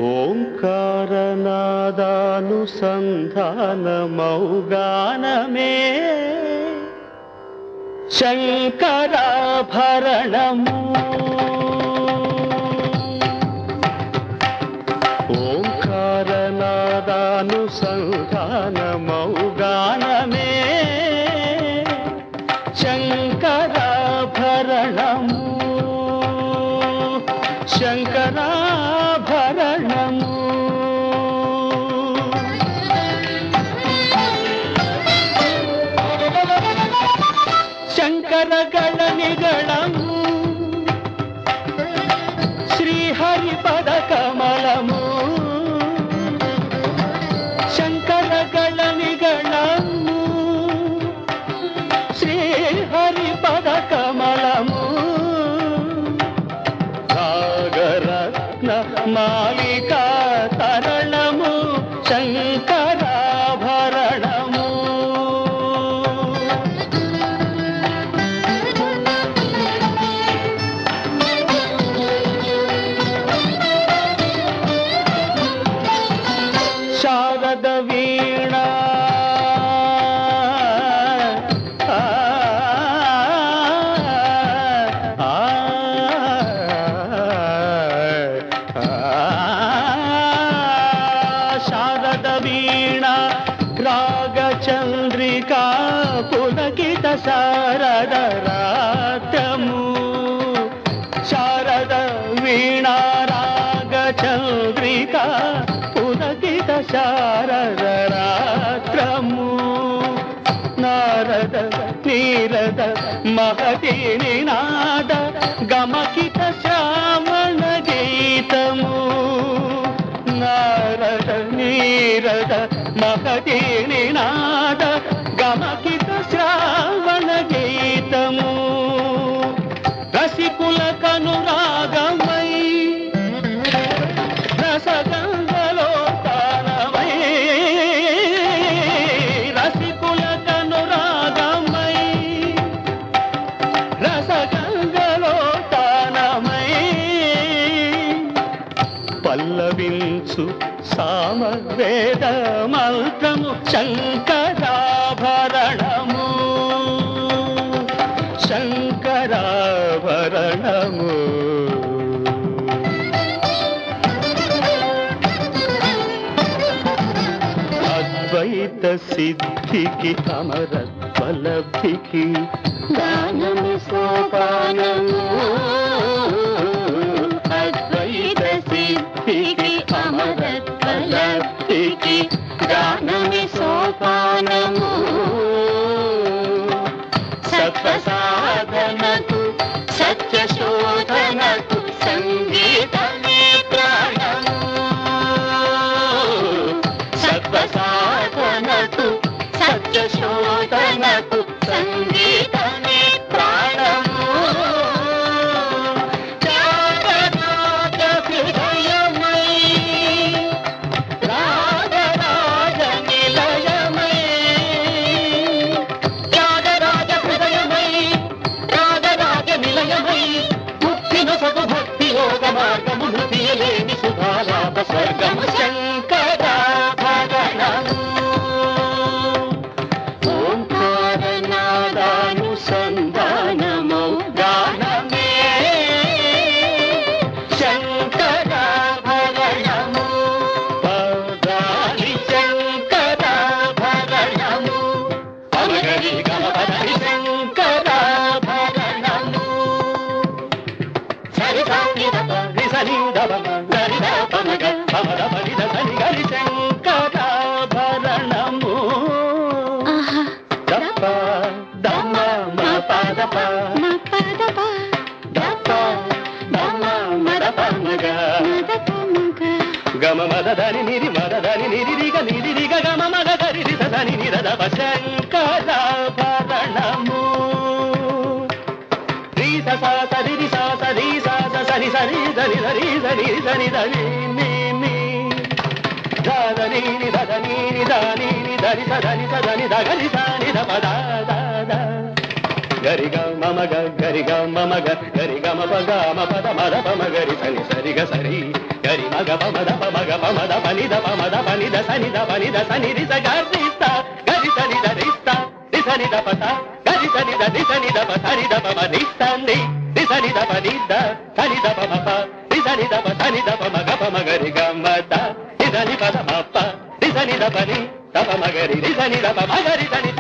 ఓంకారనాదానుసంధానమౌగానమే శంకరాభరణము. ఓంకారనాదానుసంధానమౌగానమే శంకరాభరణము. శంకరాభరణము. శంకరగళ నిగళము శ్రీహరిపద కమలము. శంకరగళ నిగళము శ్రీహరిపద కమలము. సాగరత్న మాలికా తరణము శంకరాభరణము. శారద వీణ శారద వీణ రాగచంద్రికా పులకిత శారద రాత్రము. శారద వీణ రాగచంద్రికా పులకిత శారద రాత్రము. నారద నీరద మహతి నినాద గమకిత శ్రావణ గీతము. నారద నీరద మహతి నినాద గమకిత శ్రావణ గీతము. రసికుల కనురాగమై రసగంగలో తానమై. రసికుల కనురాగమై రసగంగలో తానమై. పల్లవించు సామవేద మంత్రము శంకరాభరణము. శంకరాభరణము. అద్వైత సిద్ధికి అమరత్వలబ్ధికి గానము సోపానము. అద్వైత సిద్ధికి అమరత్వలబ్ధికి గానము సోపానము. సత్వసాధనకు సత్యశోధనకు సంగీతమే ప్రాణము. సత్వసాధనకు సత్యశోధనకు సంగీతమే ప్రాణము. త్యాగరాజ హృదయమై రాగరాజ నిలయమై. త్యాగరాజ హృదయమై రాగరాజ నిలయమై. ముక్తిను సగు భక్తి యోగ మార్గమును తీయలేని సుధాలాభ స్వర్గము శంకరాభరణము. ఓంకారనాదానుసంధానమౌ గానమే శంకరాభరణము. పదాని శంకరాభరణము. అమగరి గమపదని శంకరాభరణము. సరి సంగీతప రిసని దపమ గరి దపమగ పమద పరిద సని గరి శంకరాభరణము. దప్ప దమ్మ మ పదప దప్ప దమ్మ మద పమగ గమ మద దని నిరి మద దని నిరి గ గమ మద గరి రి దని నిరద శంకరాభరణము. రి స స రి రి స స రి స స సరి సరి దని దని దని దని దని ని ని దని ని దని ని దని ని దని స దని స దని ద గరి స ని ద పద ద ద గరి గరి గ మమ గ గరి గ మమ గ గరి గ మ ప గ మ పద మద పమ గరి సని సరి గ సరి గరి మగ పమ ద పమ గ పమ ద పని ద పమ ద పని ద సని ద పని ద సని రి స గరిస్త గరి సని ద రిస్త రి సని ద పత గరి సని ద రి సని ద ప సని ద పమ రిస్తంది రి సని ద పని ద సని ద పమ ప రి సని ద ప సని ద పమ గ పమ గరి గ మ ద రి సని పద మ ప రి సని ద పని ద పమ గరి రి సని ద పమ గరి సని